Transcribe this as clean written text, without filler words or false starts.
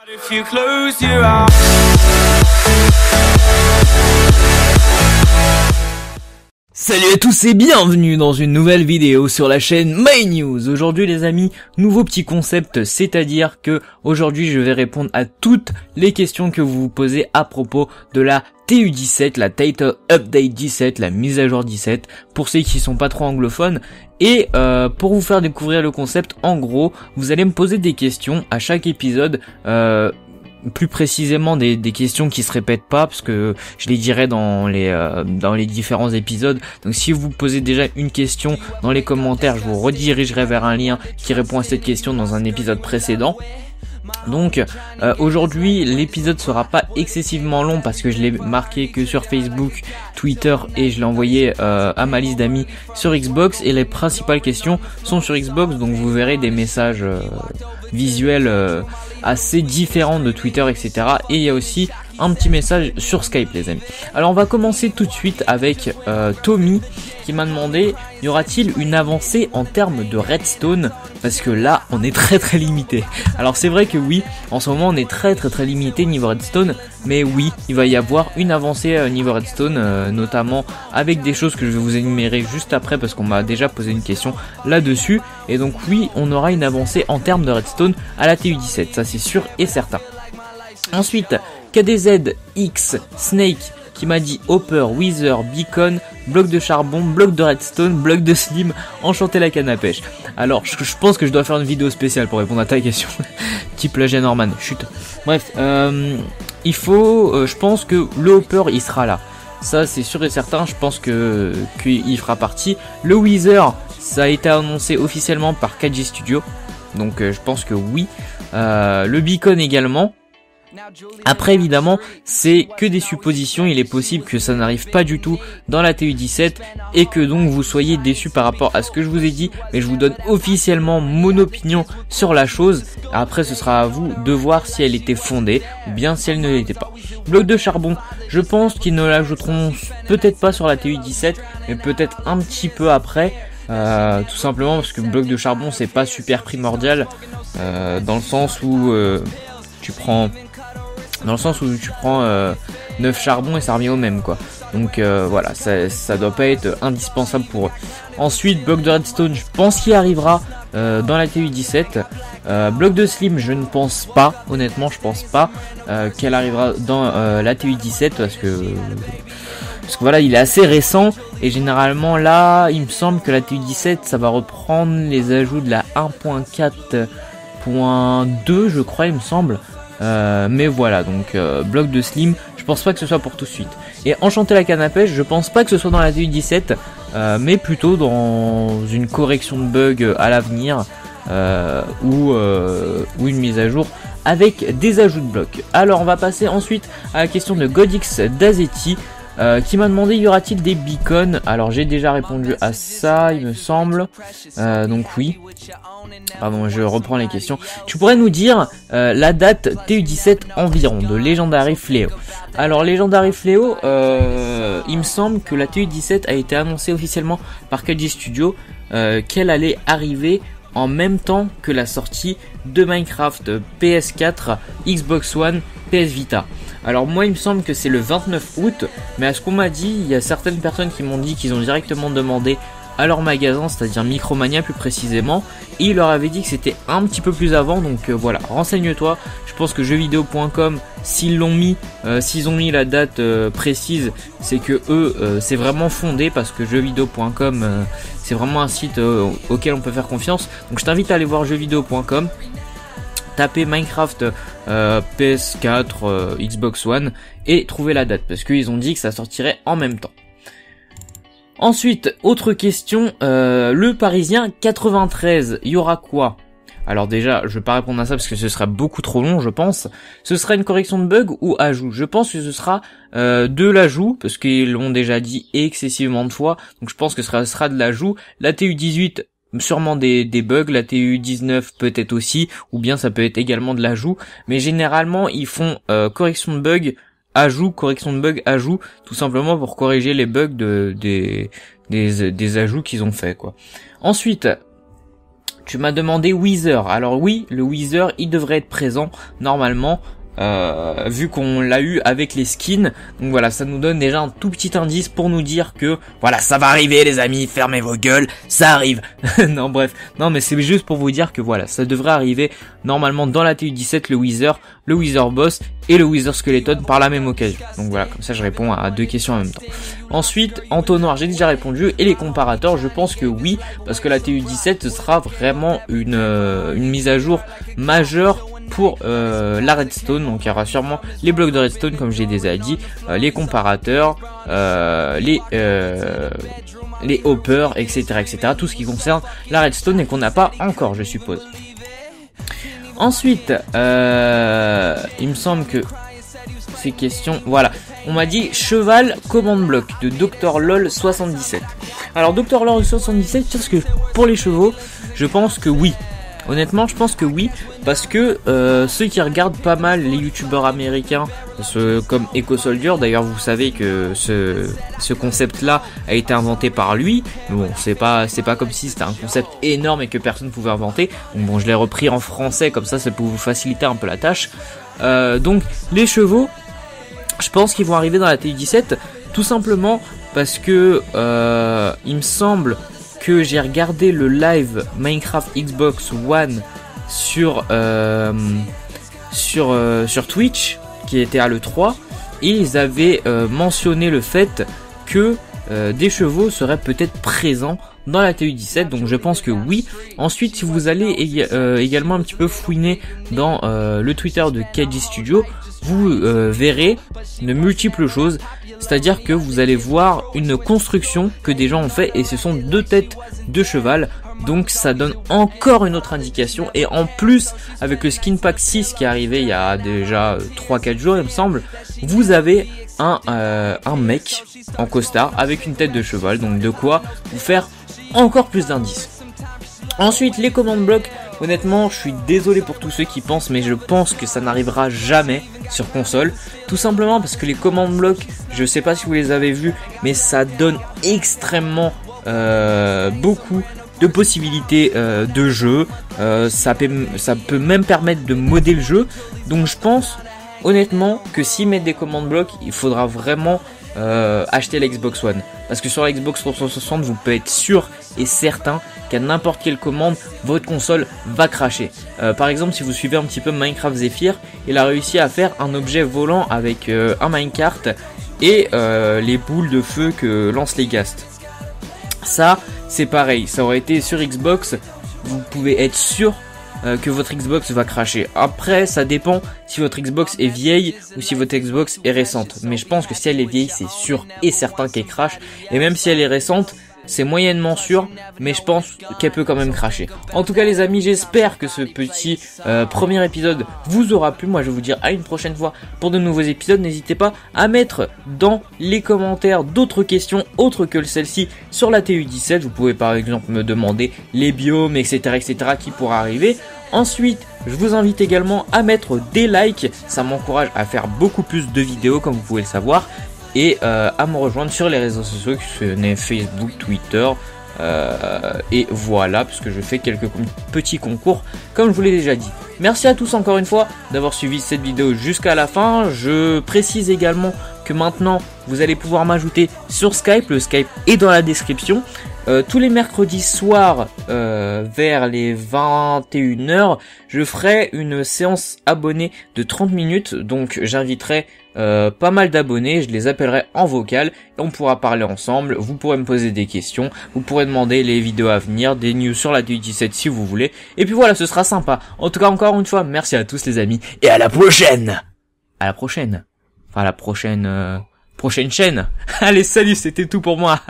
If you close your eyes. Salut à tous et bienvenue dans une nouvelle vidéo sur la chaîne My News. Aujourd'hui les amis, nouveau petit concept, c'est-à-dire que aujourd'hui je vais répondre à toutes les questions que vous vous posez à propos de la TU17, la Title Update 17, la mise à jour 17, pour ceux qui sont pas trop anglophones. Et pour vous faire découvrir le concept, en gros, vous allez me poser des questions à chaque épisode, plus précisément des questions qui se répètent pas, parce que je les dirai dans les différents épisodes. Donc si vous posez déjà une question dans les commentaires, je vous redirigerai vers un lien qui répond à cette question dans un épisode précédent. Donc aujourd'hui l'épisode sera pas excessivement long parce que je l'ai marqué que sur Facebook, Twitter et je l'ai envoyé à ma liste d'amis sur Xbox, et les principales questions sont sur Xbox, donc vous verrez des messages visuels assez différents de Twitter, etc. Et il y a aussi un petit message sur Skype les amis. Alors on va commencer tout de suite avec Tommy qui m'a demandé: y aura-t-il une avancée en termes de redstone? Parce que là on est très limité. Alors c'est vrai que oui, en ce moment on est très limité niveau redstone, mais oui, il va y avoir une avancée niveau redstone, notamment avec des choses que je vais vous énumérer juste après parce qu'on m'a déjà posé une question là-dessus. Et donc oui, on aura une avancée en termes de redstone à la TU17, ça c'est sûr et certain. Ensuite, KDZ X Snake qui m'a dit Hopper, Wither, Beacon, bloc de charbon, bloc de redstone, bloc de slim, enchanter la canne à pêche. Alors je pense que je dois faire une vidéo spéciale pour répondre à ta question. Petit plagiat Norman, chut. Bref, il faut, je pense que le Hopper il sera là. Ça c'est sûr et certain, je pense qu'il fera partie. Le Wither, ça a été annoncé officiellement par KG Studio, donc je pense que oui. Le Beacon également. Après évidemment c'est que des suppositions, il est possible que ça n'arrive pas du tout dans la TU17 et que donc vous soyez déçus par rapport à ce que je vous ai dit, mais je vous donne officiellement mon opinion sur la chose. Après ce sera à vous de voir si elle était fondée ou bien si elle ne l'était pas. Bloc de charbon, je pense qu'ils ne l'ajouteront peut-être pas sur la TU17 mais peut-être un petit peu après. Tout simplement parce que le bloc de charbon c'est pas super primordial, dans le sens où tu prends 9 charbons et ça revient au même quoi. Donc voilà, ça doit pas être indispensable pour eux. Ensuite, bloc de redstone, je pense qu'il arrivera dans la TU17. Bloc de slim, je ne pense pas, honnêtement je pense pas qu'elle arrivera dans la TU17 parce que voilà, il est assez récent et généralement là il me semble que la TU17 ça va reprendre les ajouts de la 1.4.2 je crois, il me semble. Mais voilà, donc bloc de slim, je pense pas que ce soit pour tout de suite. Et enchanter la canne à pêche, je pense pas que ce soit dans la TU17, mais plutôt dans une correction de bugs à l'avenir, ou une mise à jour avec des ajouts de blocs. Alors on va passer ensuite à la question de Godix Dazetti, qui m'a demandé: y aura-t-il des beacons? Alors j'ai déjà répondu à ça il me semble, donc oui. Pardon, je reprends les questions. Tu pourrais nous dire la date TU17 environ de Legendary Fléau? Alors Legendary Fléau, il me semble que la TU17 a été annoncée officiellement par KG Studio, qu'elle allait arriver en même temps que la sortie de Minecraft PS4, Xbox One, PS Vita. Alors moi il me semble que c'est le 29 août, mais à ce qu'on m'a dit, il y a certaines personnes qui m'ont dit qu'ils ont directement demandé à leur magasin, c'est-à-dire Micromania plus précisément, et il leur avait dit que c'était un petit peu plus avant, donc voilà, renseigne-toi. Je pense que jeuxvideo.com, s'ils ont mis la date précise, c'est que eux, c'est vraiment fondé, parce que jeuxvideo.com, c'est vraiment un site auquel on peut faire confiance. Donc je t'invite à aller voir jeuxvideo.com, taper Minecraft PS4 Xbox One et trouver la date, parce qu'ils ont dit que ça sortirait en même temps. Ensuite, autre question, le Parisien 93, il y aura quoi? Alors déjà, je vais pas répondre à ça parce que ce serait beaucoup trop long, je pense. Ce sera une correction de bug ou ajout? Je pense que ce sera de l'ajout, parce qu'ils l'ont déjà dit excessivement de fois, donc je pense que ce sera de l'ajout. La TU18, sûrement des bugs, la TU19 peut-être aussi, ou bien ça peut être également de l'ajout, mais généralement ils font correction de bug, ajout, correction de bug, ajout, tout simplement pour corriger les bugs des ajouts qu'ils ont fait quoi. Ensuite, Tu m'as demandé Weezer. Alors oui, le Weezer, il devrait être présent normalement. Vu qu'on l'a eu avec les skins. Donc voilà, ça nous donne déjà un tout petit indice pour nous dire que voilà, ça va arriver les amis, fermez vos gueules, ça arrive. Non bref, non mais c'est juste pour vous dire que voilà, ça devrait arriver normalement dans la TU17, le Weezer Boss et le Weezer Skeleton par la même occasion. Donc voilà, comme ça je réponds à 2 questions en même temps. Ensuite, entonnoir, j'ai déjà répondu, et les comparateurs, je pense que oui, parce que la TU17 sera vraiment une mise à jour majeure pour la redstone. Donc il y aura sûrement les blocs de redstone comme j'ai déjà dit, les comparateurs, les hoppers, etc., tout ce qui concerne la redstone et qu'on n'a pas encore, je suppose. Ensuite, il me semble que ces questions, voilà, on m'a dit cheval commande bloc de Dr LOL 77. Alors Dr LOL 77, parce que pour les chevaux, je pense que oui. Honnêtement, je pense que oui, parce que ceux qui regardent pas mal les youtubeurs américains, comme Echo Soldier, d'ailleurs vous savez que ce concept-là a été inventé par lui. Bon, c'est pas comme si c'était un concept énorme et que personne pouvait inventer. Donc bon, je l'ai repris en français, comme ça peut vous faciliter un peu la tâche. Donc les chevaux, je pense qu'ils vont arriver dans la TU17, tout simplement parce que il me semble que j'ai regardé le live Minecraft Xbox One sur Twitch, qui était à l'E3, et ils avaient mentionné le fait que des chevaux seraient peut-être présents dans la TU17, donc je pense que oui. Ensuite, si vous allez également un petit peu fouiner dans le Twitter de KG Studio, vous verrez de multiples choses. C'est-à-dire que vous allez voir une construction que des gens ont fait, et ce sont 2 têtes de cheval. Donc ça donne encore une autre indication. Et en plus, avec le skin pack 6 qui est arrivé il y a déjà 3-4 jours il me semble, vous avez un mec en costard avec une tête de cheval. Donc de quoi vous faire encore plus d'indices. Ensuite, les commandes blocs, honnêtement je suis désolé pour tous ceux qui pensent, mais je pense que ça n'arrivera jamais sur console, tout simplement parce que les commandes blocs, je sais pas si vous les avez vus, mais ça donne extrêmement beaucoup de possibilités de jeu, ça peut même permettre de modder le jeu. Donc je pense honnêtement que s'ils mettent des commandes blocs, il faudra vraiment acheter la Xbox One, parce que sur la Xbox 360 vous pouvez être sûr et certain qu'à n'importe quelle commande votre console va cracher. Par exemple, si vous suivez un petit peu Minecraft Zephyr, il a réussi à faire un objet volant avec un minecart et les boules de feu que lancent les ghasts. Ça c'est pareil, ça aurait été sur Xbox, vous pouvez être sûr que votre Xbox va cracher. Après, ça dépend si votre Xbox est vieille ou si votre Xbox est récente. Mais je pense que si elle est vieille, c'est sûr et certain qu'elle crache. Et même si elle est récente, c'est moyennement sûr, mais je pense qu'elle peut quand même cracher. En tout cas les amis, j'espère que ce petit premier épisode vous aura plu. Moi je vais vous dire à une prochaine fois pour de nouveaux épisodes. N'hésitez pas à mettre dans les commentaires d'autres questions autres que celle-ci sur la TU17. Vous pouvez par exemple me demander les biomes, etc. qui pourra arriver. Ensuite, je vous invite également à mettre des likes, ça m'encourage à faire beaucoup plus de vidéos comme vous pouvez le savoir. Et à me rejoindre sur les réseaux sociaux, que ce n'est Facebook, Twitter, et voilà, puisque je fais quelques petits concours, comme je vous l'ai déjà dit. Merci à tous encore une fois d'avoir suivi cette vidéo jusqu'à la fin. Je précise également que maintenant, vous allez pouvoir m'ajouter sur Skype. Le Skype est dans la description. Tous les mercredis soirs, vers les 21h, je ferai une séance abonnée de 30 minutes. Donc j'inviterai pas mal d'abonnés, je les appellerai en vocal et on pourra parler ensemble. Vous pourrez me poser des questions, vous pourrez demander les vidéos à venir, des news sur la TU17 si vous voulez. Et puis voilà, ce sera sympa. En tout cas, encore une fois, merci à tous les amis et à la prochaine. À la prochaine. Enfin, à la prochaine chaîne. Allez, salut, c'était tout pour moi.